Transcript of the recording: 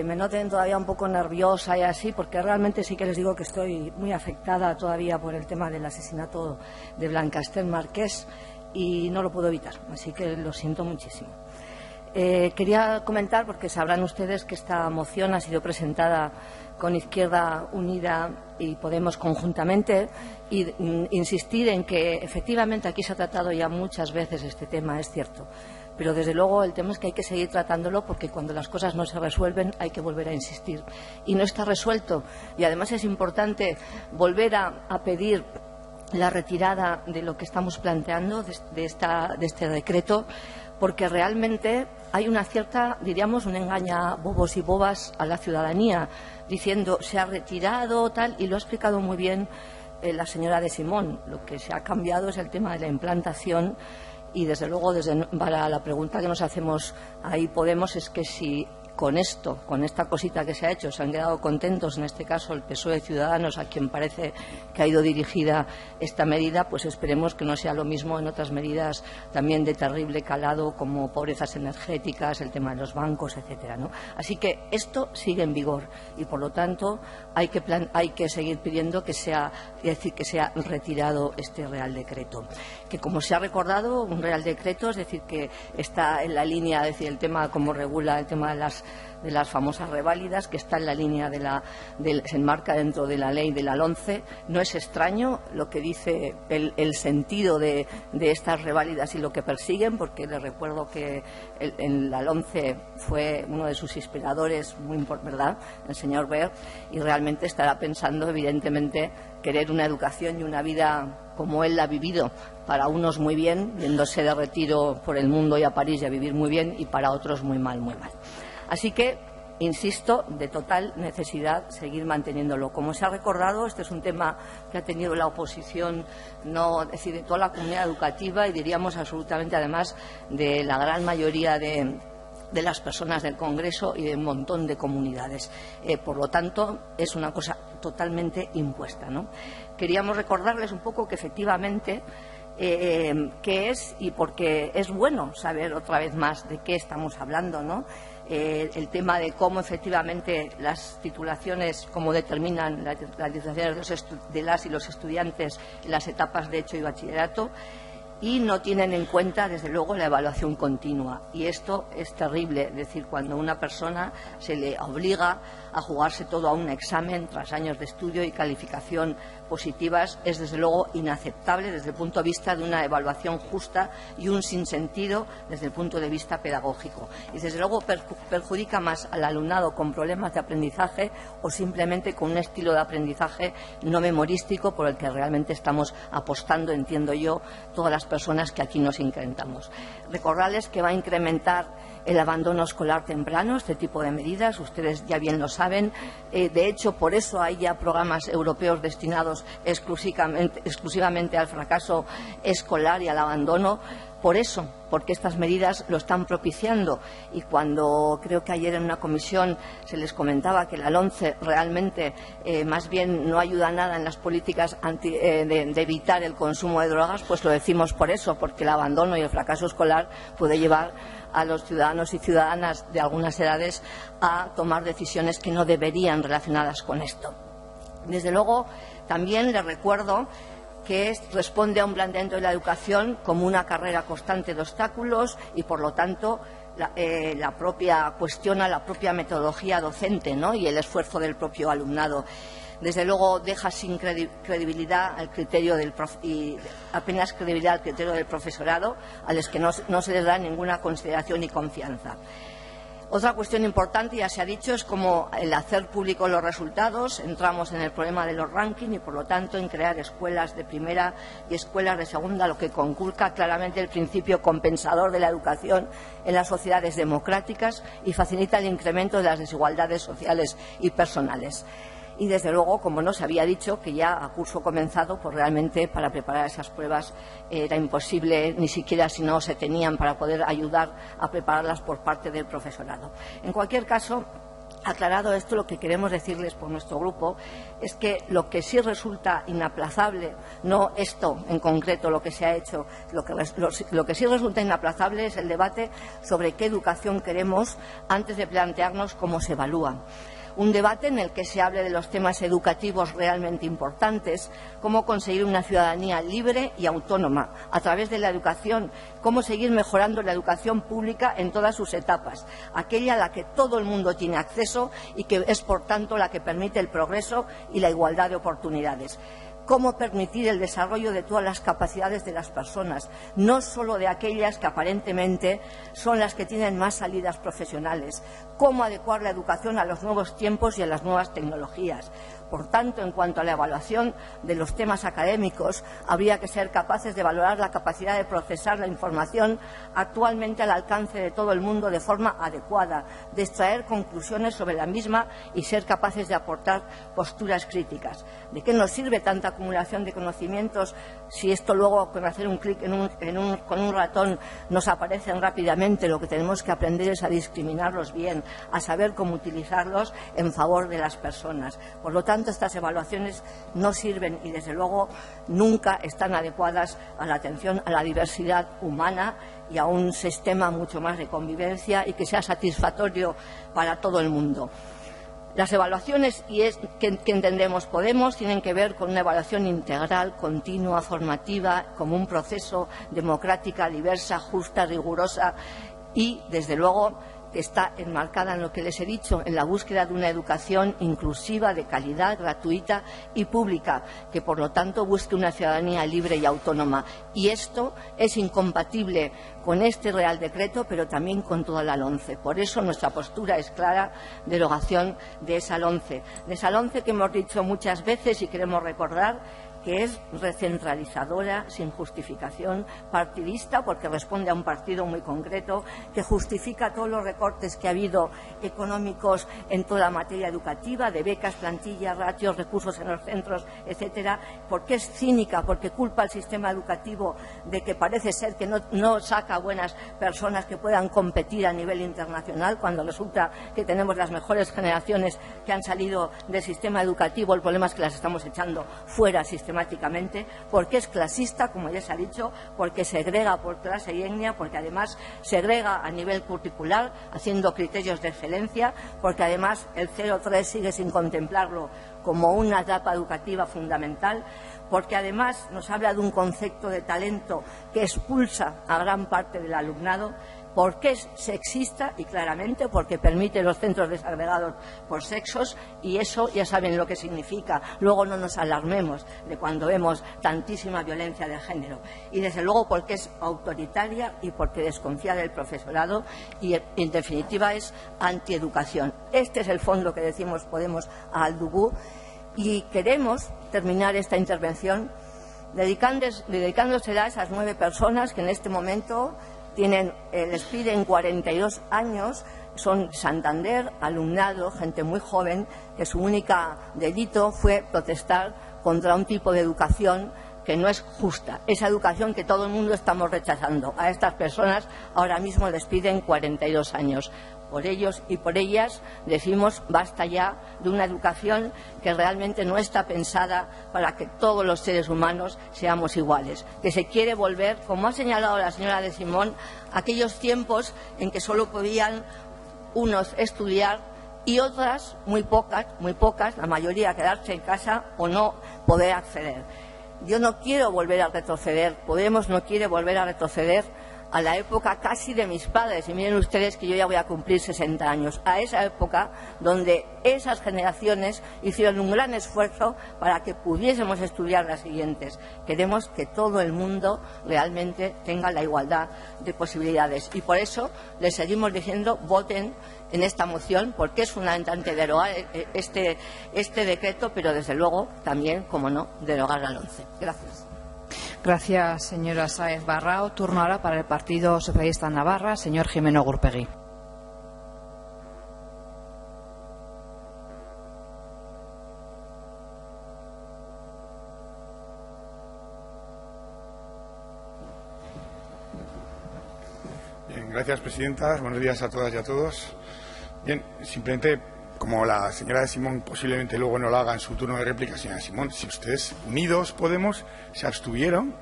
me noten todavía un poco nerviosa y así, porque realmente sí que les digo que estoy muy afectada todavía por el tema del asesinato de Blanca Esther Marqués y no lo puedo evitar, así que lo siento muchísimo. Quería comentar, porque sabrán ustedes que esta moción ha sido presentada con Izquierda Unida y Podemos conjuntamente, y insistir en que efectivamente aquí se ha tratado ya muchas veces este tema, es cierto, pero desde luego el tema es que hay que seguir tratándolo, porque cuando las cosas no se resuelven hay que volver a insistir y no está resuelto. Y además es importante volver a pedir la retirada de lo que estamos planteando de este decreto, porque realmente hay una cierta, diríamos, un engaña bobos y bobas a la ciudadanía, diciendo se ha retirado tal, y lo ha explicado muy bien la señora de Simón. Lo que se ha cambiado es el tema de la implantación, y desde luego para la pregunta que nos hacemos ahí Podemos es que si con esto, con esta cosita que se ha hecho, se han quedado contentos, en este caso el PSOE Ciudadanos, a quien parece que ha ido dirigida esta medida, pues esperemos que no sea lo mismo en otras medidas también de terrible calado, como pobrezas energéticas, el tema de los bancos, etcétera, ¿no? Así que esto sigue en vigor y, por lo tanto, hay que seguir pidiendo que sea retirado este Real Decreto. Que, como se ha recordado, un Real Decreto, es decir, que está en la línea, es decir, el tema como regula el tema de las famosas reválidas, que está en la línea se enmarca dentro de la ley de la LOMCE. No es extraño lo que dice el sentido de estas reválidas y lo que persiguen, porque les recuerdo que en la LOMCE fue uno de sus inspiradores, muy importante, ¿verdad?, el señor Wert, y realmente estará pensando, evidentemente, querer una educación y una vida como él la ha vivido, para unos muy bien, yéndose de retiro por el mundo y a París y a vivir muy bien, y para otros muy mal, muy mal. Así que, insisto, de total necesidad seguir manteniéndolo. Como se ha recordado, este es un tema que ha tenido la oposición, es decir, de toda la comunidad educativa, y diríamos absolutamente, además, de la gran mayoría de las personas del Congreso y de un montón de comunidades. Por lo tanto, es una cosa totalmente impuesta, ¿no? Queríamos recordarles un poco que efectivamente qué es, y porque es bueno saber otra vez más de qué estamos hablando, ¿no? El tema de cómo efectivamente las titulaciones, cómo determinan las titulaciones de las y los estudiantes en las etapas de hecho y bachillerato, y no tienen en cuenta, desde luego, la evaluación continua. Y esto es terrible, es decir, cuando a una persona se le obliga a jugarse todo a un examen tras años de estudio y calificación positivas, es desde luego inaceptable desde el punto de vista de una evaluación justa y un sinsentido desde el punto de vista pedagógico. Y desde luego perjudica más al alumnado con problemas de aprendizaje o simplemente con un estilo de aprendizaje no memorístico, por el que realmente estamos apostando, entiendo yo, todas las personas que aquí nos incrementamos. Recordarles que va a incrementar el abandono escolar temprano, este tipo de medidas, ustedes ya bien lo saben. De hecho, por eso hay ya programas europeos destinados exclusivamente al fracaso escolar y al abandono. Por eso, porque estas medidas lo están propiciando. Y cuando creo que ayer en una comisión se les comentaba que la LOMCE realmente más bien no ayuda nada en las políticas de evitar el consumo de drogas, pues lo decimos por eso, porque el abandono y el fracaso escolar puede llevar a los ciudadanos y ciudadanas de algunas edades a tomar decisiones que no deberían relacionadas con esto. Desde luego, también les recuerdo que responde a un planteamiento de la educación como una carrera constante de obstáculos y, por lo tanto, cuestiona la propia metodología docente, ¿no?, y el esfuerzo del propio alumnado. Desde luego deja sin credibilidad al criterio y apenas credibilidad al criterio del profesorado, a los que no se les da ninguna consideración y confianza. Otra cuestión importante, ya se ha dicho, es como el hacer públicos los resultados. Entramos en el problema de los rankings y, por lo tanto, en crear escuelas de primera y escuelas de segunda, lo que conculca claramente el principio compensador de la educación en las sociedades democráticas y facilita el incremento de las desigualdades sociales y personales. Y, desde luego, como nos había dicho, que ya a curso comenzado, pues realmente para preparar esas pruebas era imposible, ni siquiera si no se tenían, para poder ayudar a prepararlas por parte del profesorado. En cualquier caso, Aclarado esto, lo que queremos decirles por nuestro grupo es que lo que sí resulta inaplazable, no esto en concreto lo que se ha hecho, lo que sí resulta inaplazable es el debate sobre qué educación queremos antes de plantearnos cómo se evalúa. Un debate en el que se hable de los temas educativos realmente importantes, cómo conseguir una ciudadanía libre y autónoma a través de la educación, cómo seguir mejorando la educación pública en todas sus etapas, aquella a la que todo el mundo tiene acceso y que es, por tanto, la que permite el progreso y la igualdad de oportunidades. Cómo permitir el desarrollo de todas las capacidades de las personas, no solo de aquellas que aparentemente son las que tienen más salidas profesionales. Cómo adecuar la educación a los nuevos tiempos y a las nuevas tecnologías. Por tanto, en cuanto a la evaluación de los temas académicos, habría que ser capaces de valorar la capacidad de procesar la información actualmente al alcance de todo el mundo de forma adecuada, de extraer conclusiones sobre la misma y ser capaces de aportar posturas críticas. ¿De qué nos sirve tanta acumulación de conocimientos si esto luego, con hacer un clic con un ratón, nos aparecen rápidamente? Lo que tenemos que aprender es a discriminarlos bien, a saber cómo utilizarlos en favor de las personas. Por lo tanto, estas evaluaciones no sirven y, desde luego, nunca están adecuadas a la atención a la diversidad humana y a un sistema mucho más de convivencia y que sea satisfactorio para todo el mundo. Las evaluaciones que entendemos Podemos tienen que ver con una evaluación integral, continua, formativa, como un proceso democrática, diversa, justa, rigurosa y, desde luego, que está enmarcada en lo que les he dicho, en la búsqueda de una educación inclusiva, de calidad, gratuita y pública, que por lo tanto busque una ciudadanía libre y autónoma. Y esto es incompatible con este Real Decreto, pero también con toda la LOMCE. Por eso nuestra postura es clara: derogación de esa LOMCE. De esa LOMCE que hemos dicho muchas veces y queremos recordar que es recentralizadora, sin justificación, partidista, porque responde a un partido muy concreto, que justifica todos los recortes que ha habido económicos en toda la materia educativa, de becas, plantillas, ratios, recursos en los centros, etcétera, porque es cínica, porque culpa al sistema educativo de que parece ser que no saca buenas personas que puedan competir a nivel internacional, cuando resulta que tenemos las mejores generaciones que han salido del sistema educativo. El problema es que las estamos echando fuera sistemáticamente, porque es clasista, como ya se ha dicho, porque segrega por clase y etnia, porque además segrega a nivel curricular, haciendo criterios de excelencia, porque además el 0-3 sigue sin contemplarlo como una etapa educativa fundamental, porque además nos habla de un concepto de talento que expulsa a gran parte del alumnado, porque es sexista y claramente porque permite los centros desagregados por sexos, y eso ya saben lo que significa. Luego no nos alarmemos de cuando vemos tantísima violencia de género. Y desde luego porque es autoritaria y porque desconfía del profesorado y, en definitiva, es antieducación. Este es el fondo que decimos Podemos a Aldubú, y queremos terminar esta intervención dedicándosela a esas 9 personas que en este momento les piden 42 años, son Santander, alumnado, gente muy joven, que su único delito fue protestar contra un tipo de educación que no es justa, esa educación que todo el mundo estamos rechazando. A estas personas ahora mismo les piden 42 años. Por ellos y por ellas decimos basta ya de una educación que realmente no está pensada para que todos los seres humanos seamos iguales, que se quiere volver, como ha señalado la señora de Simón, a aquellos tiempos en que solo podían unos estudiar y otras, muy pocas, la mayoría, quedarse en casa o no poder acceder. Yo no quiero volver a retroceder, Podemos no quiere volver a retroceder a la época casi de mis padres, y miren ustedes que yo ya voy a cumplir 60 años, a esa época donde esas generaciones hicieron un gran esfuerzo para que pudiésemos estudiar las siguientes. Queremos que todo el mundo realmente tenga la igualdad de posibilidades, y por eso les seguimos diciendo voten en esta moción, porque es fundamental derogar este decreto, pero desde luego también, como no, derogar la LOMCE. Gracias. Gracias, señora Sáez Barrao. Turno ahora para el Partido Socialista en Navarra, señor Jimeno Gurpegui. Bien, gracias, presidenta. Buenos días a todas y a todos. Bien, simplemente como la señora de Simón posiblemente luego no lo haga en su turno de réplica, señora Simón, si ustedes, Unidos Podemos, se abstuvieron